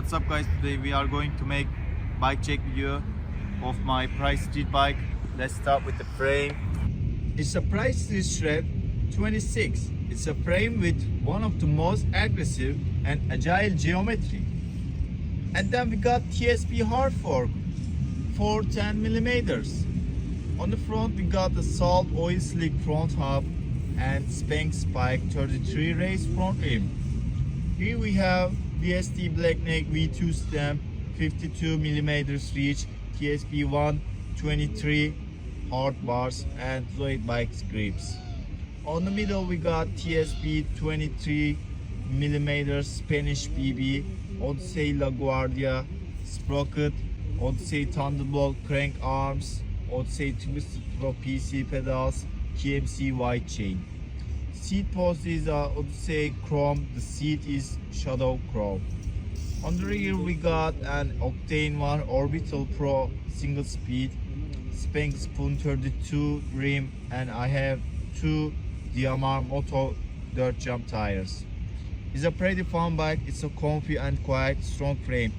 What's up guys, today we are going to make bike check video of my Price Street bike. Let's start with the frame. It's a Price Street Shred 26. It's a frame with one of the most aggressive and agile geometry. And then we got TSP hard fork for 10mm. On the front we got the Salt Oil Slick front hub and Spank Spike 33 race front rim. Here we have BST Black Neck V2 stem, 52mm reach, TSP 123 hard bars and Floyd bike grips. On the middle we got TSP 23mm Spanish BB, Odyssey La Guardia sprocket, Odyssey Thunderbolt crank arms, Odyssey Twisted Pro PC pedals, KMC white chain. Seat post is Odyssey chrome, the seat is shadow chrome. On the rear we got an Octane 1 Orbital Pro single speed, Spank Spoon 32 rim, and I have two DMR Moto DirtJumper tires. It's a pretty fun bike, it's a comfy and quite strong frame.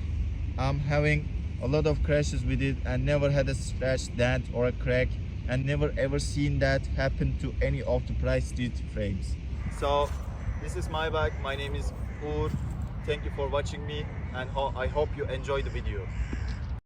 I'm having a lot of crashes with it and never had a scratch, dent or a crack, and never ever seen that happen to any of the Price Street frames. So this is my bike. My name is Uğur. Thank you for watching me, and I hope you enjoy the video.